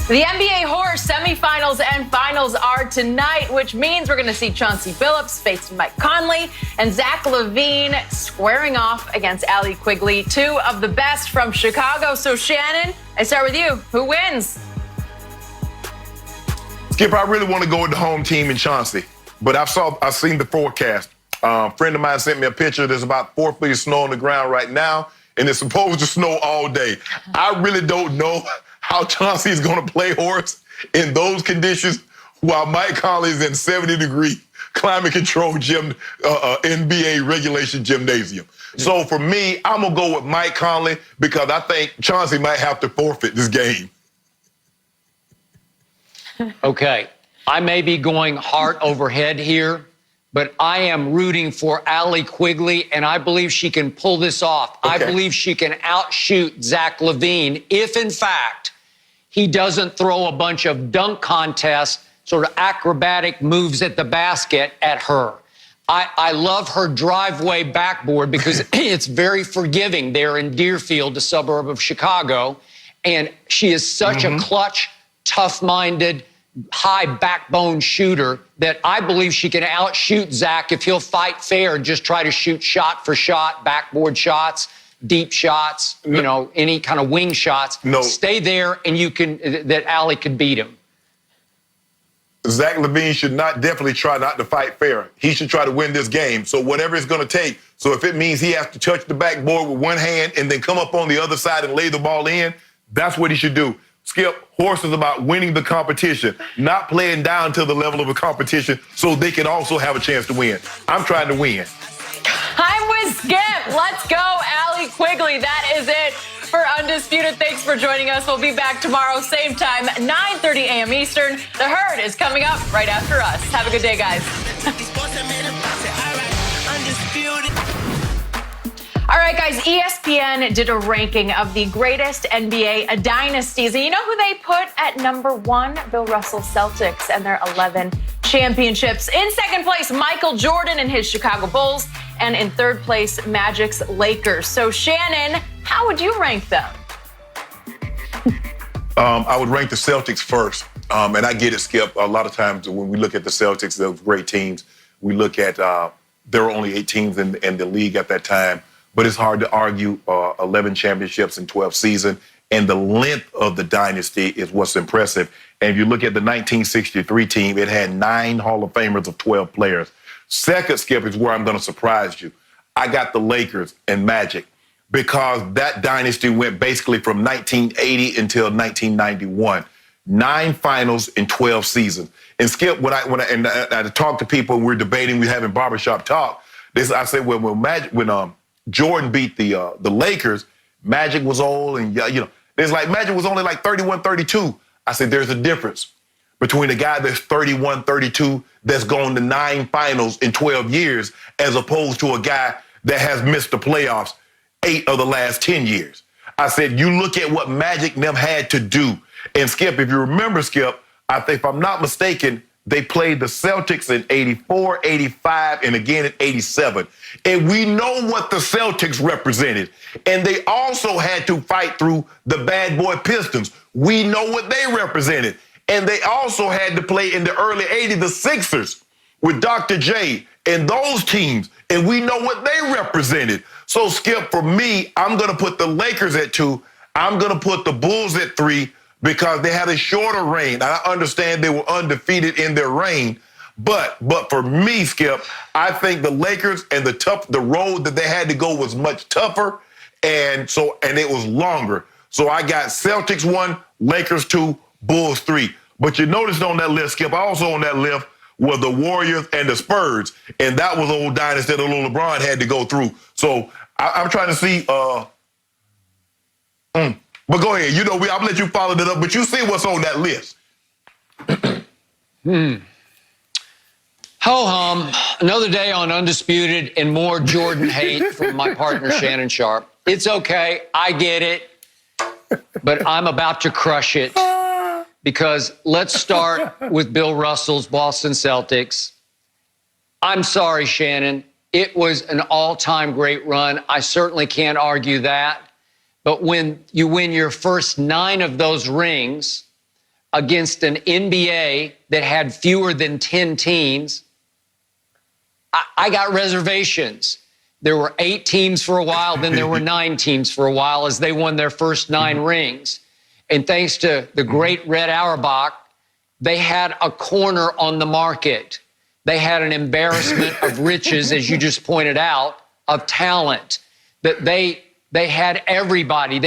The NBA horse semifinals and finals are tonight, which means we're going to see Chauncey Billups face Mike Conley and Zach LaVine squaring off against Allie Quigley, two of the best from Chicago. So, Shannon, I start with you. Who wins? Skip, I really want to go with the home team in Chauncey, but I've seen the forecast. A friend of mine sent me a picture. There's about 4 feet of snow on the ground right now, and it's supposed to snow all day. I really don't know how Chauncey is going to play horse in those conditions while Mike Conley is in 70-degree climate-controlled NBA regulation gymnasium. So for me, I'm going to go with Mike Conley because I think Chauncey might have to forfeit this game. Okay, I may be going heart over head here, but I am rooting for Allie Quigley, and I believe she can pull this off. Okay. I believe she can outshoot Zach LaVine if, in fact, he doesn't throw a bunch of dunk contests, sort of acrobatic moves at the basket at her. I love her driveway backboard because it's very forgiving there in Deerfield, a suburb of Chicago, and she is such a clutch, tough-minded, high backbone shooter that I believe she can outshoot Zach if he'll fight fair and just try to shoot shot for shot, backboard shots, deep shots, you know, any kind of wing shots. No. Stay there and that Allie could beat him. Zach LaVine should definitely try not to fight fair. He should try to win this game. So whatever it's going to take. So if it means he has to touch the backboard with one hand and then come up on the other side and lay the ball in, that's what he should do. Skip, horse is about winning the competition, not playing down to the level of a competition so they can also have a chance to win. I'm trying to win. I'm with Skip. Let's go, Allie Quigley. That is it for Undisputed. Thanks for joining us. We'll be back tomorrow, same time, 9:30 a.m. Eastern. The Herd is coming up right after us. Have a good day, guys. All right, guys, ESPN did a ranking of the greatest NBA dynasties. And you know who they put at number one? Bill Russell Celtics and their 11 championships. In second place, Michael Jordan and his Chicago Bulls. And in third place, Magic's Lakers. So, Shannon, how would you rank them? I would rank the Celtics first. And I get it, Skip. A lot of times when we look at the Celtics, those great teams, we look at there were only 8 teams in the league at that time. But it's hard to argue 11 championships in 12 seasons. And the length of the dynasty is what's impressive. And if you look at the 1963 team, it had 9 Hall of Famers of 12 players. Second, Skip, is where I'm going to surprise you. I got the Lakers and Magic because that dynasty went basically from 1980 until 1991. 9 finals in 12 seasons. And Skip, when I talk to people and we're debating, we're having barbershop talk, I said, when Jordan beat the Lakers, Magic was old, and there's like Magic was only like 31, 32. I said there's a difference between a guy that's 31, 32 that's gone to 9 finals in 12 years as opposed to a guy that has missed the playoffs 8 of the last 10 years. I said you look at what Magic and them had to do. And Skip, if you remember, Skip, I think if I'm not mistaken, they played the Celtics in 84, 85, and again in 87. And we know what the Celtics represented. And they also had to fight through the bad boy Pistons. We know what they represented. And they also had to play in the early 80s, the Sixers with Dr. J and those teams. And we know what they represented. So, Skip, for me, I'm going to put the Lakers at 2. I'm going to put the Bulls at 3. Because they had a shorter reign. I understand they were undefeated in their reign, but for me, Skip, I think the Lakers and the road that they had to go was much tougher, and it was longer. So I got Celtics 1, Lakers 2, Bulls 3. But you noticed on that list, Skip, also on that list were the Warriors and the Spurs, and that was old dynasty that little LeBron had to go through. So I'm trying to see. But go ahead. I'm going to let you follow that up, but you see what's on that list. Ho-hum. Another day on Undisputed and more Jordan hate from my partner, Shannon Sharp. It's okay. I get it. But I'm about to crush it because let's start with Bill Russell's Boston Celtics. I'm sorry, Shannon. It was an all-time great run. I certainly can't argue that. But when you win your first 9 of those rings against an NBA that had fewer than 10 teams, I got reservations. There were 8 teams for a while, then there were 9 teams for a while as they won their first 9 rings. And thanks to the great Red Auerbach, they had a corner on the market. They had an embarrassment of riches, as you just pointed out, of talent. That they had everybody.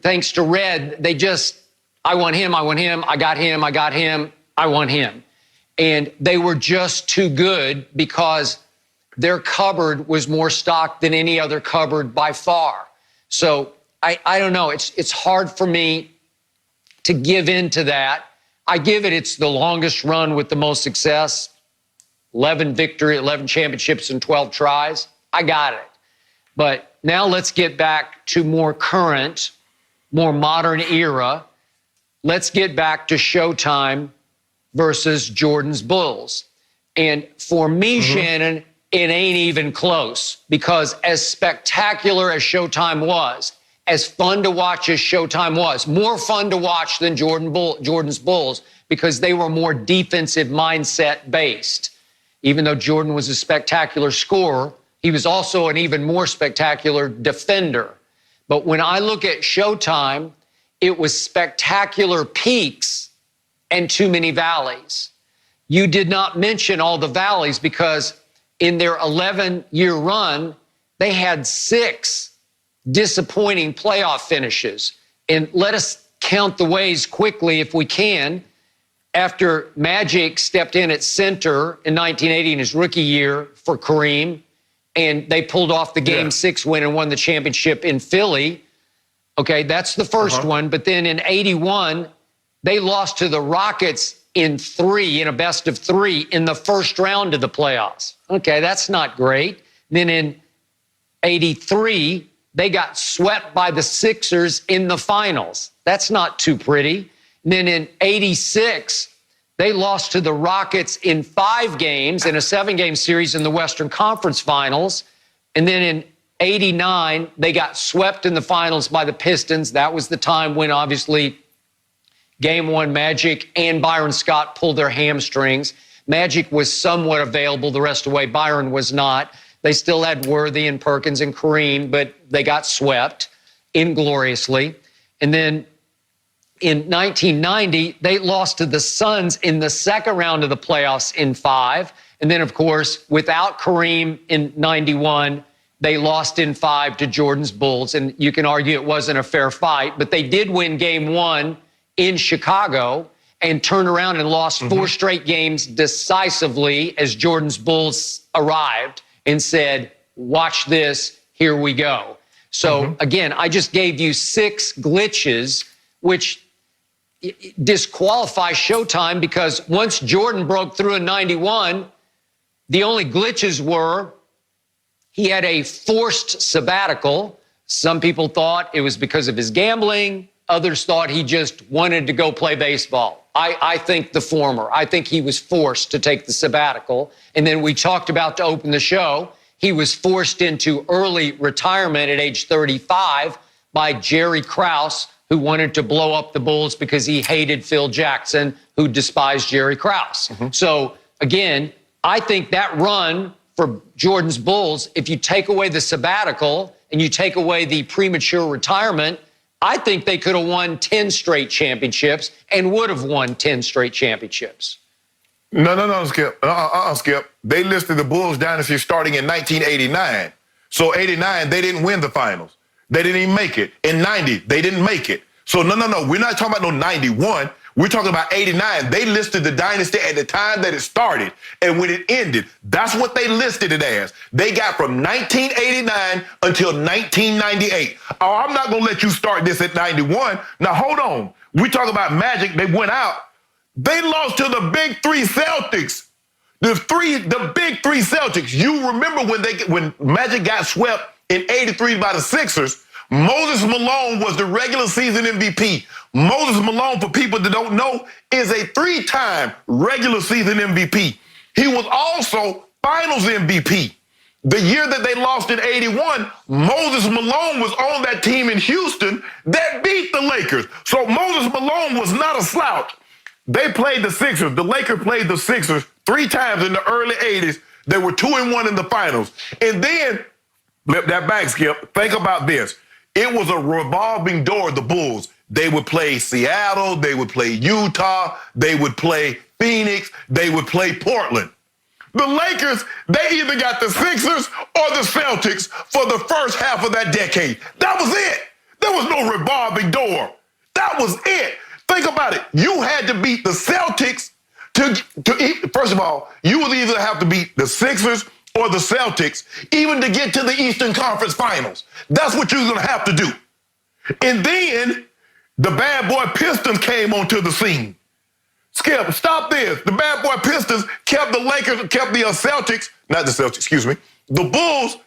Thanks to Red, they just, I want him, I got him, I want him. And they were just too good because their cupboard was more stocked than any other cupboard by far. So I don't know. It's hard for me to give in to that. I give it's the longest run with the most success. 11 championships in 12 tries. I got it. But now let's get back to more current, more modern era. Let's get back to Showtime versus Jordan's Bulls. And for me, Shannon, it ain't even close, because as spectacular as Showtime was, as fun to watch as Showtime was, more fun to watch than Jordan's Bulls, because they were more defensive mindset based. Even though Jordan was a spectacular scorer, he was also an even more spectacular defender. But when I look at Showtime, it was spectacular peaks and too many valleys. You did not mention all the valleys, because in their 11-year run, they had 6 disappointing playoff finishes. And let us count the ways quickly if we can. After Magic stepped in at center in 1980 in his rookie year for Kareem, and they pulled off the Game 6 win and won the championship in Philly. Okay, that's the first one. But then in 81, they lost to the Rockets in a best of 3 in the first round of the playoffs. Okay, that's not great. Then in 83, they got swept by the Sixers in the finals. That's not too pretty. And then in 86, they lost to the Rockets in 5 games in a 7-game series in the Western Conference Finals. And then in 89, they got swept in the finals by the Pistons. That was the time when, obviously, Game 1, Magic and Byron Scott pulled their hamstrings. Magic was somewhat available the rest of the way. Byron was not. They still had Worthy and Perkins and Kareem, but they got swept ingloriously. And then in 1990, they lost to the Suns in the second round of the playoffs in 5. And then, of course, without Kareem in 91, they lost in 5 to Jordan's Bulls. And you can argue it wasn't a fair fight, but they did win Game 1 in Chicago and turned around and lost 4 straight games decisively as Jordan's Bulls arrived and said, watch this, here we go. So again, I just gave you 6 glitches, which disqualify Showtime, because once Jordan broke through in 91, the only glitches were he had a forced sabbatical. Some people thought it was because of his gambling. Others thought he just wanted to go play baseball. I think the former. I think he was forced to take the sabbatical. And then we talked about, to open the show, he was forced into early retirement at age 35 by Jerry Krause, who wanted to blow up the Bulls because he hated Phil Jackson, who despised Jerry Krause. So again, I think that run for Jordan's Bulls, if you take away the sabbatical and you take away the premature retirement, I think they could have won 10 straight championships and would have won 10 straight championships. No, Skip. Skip. They listed the Bulls dynasty starting in 1989. So 89, they didn't win the finals. They didn't even make it. In 90, they didn't make it. So no. We're not talking about no 91. We're talking about 89. They listed the dynasty at the time that it started and when it ended. That's what they listed it as. They got from 1989 until 1998. Oh, I'm not going to let you start this at 91. Now, hold on. We talk about Magic. They went out. They lost to the Big 3 Celtics. The Big 3 Celtics. You remember when Magic got swept in 83 by the Sixers? Moses Malone was the regular season MVP. Moses Malone, for people that don't know, is a 3-time regular season MVP. He was also finals MVP. The year that they lost in 81, Moses Malone was on that team in Houston that beat the Lakers. So Moses Malone was not a slouch. They played the Sixers. The Lakers played the Sixers 3 times in the early 80s. They were 2-1 in the finals. And then, flip that back, Skip. Think about this. It was a revolving door, the Bulls. They would play Seattle. They would play Utah. They would play Phoenix. They would play Portland. The Lakers, they either got the Sixers or the Celtics for the first half of that decade. That was it. There was no revolving door. That was it. Think about it. You had to beat the Celtics first of all, you would either have to beat the Sixers or the Celtics even to get to the Eastern Conference Finals. That's what you're going to have to do. And then the bad boy Pistons came onto the scene. Skip, stop this. The bad boy Pistons kept the Lakers, kept the Celtics, not the Celtics, excuse me, the Bulls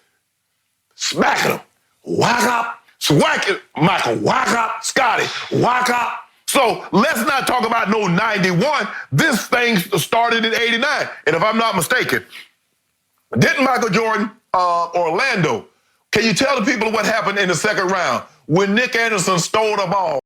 smacking them. Whack up, swack it, Michael, whack up, Scotty, whack up. So let's not talk about no 91. This thing started in 89. And if I'm not mistaken, didn't Michael Jordan, Orlando, can you tell the people what happened in the second round when Nick Anderson stole the ball?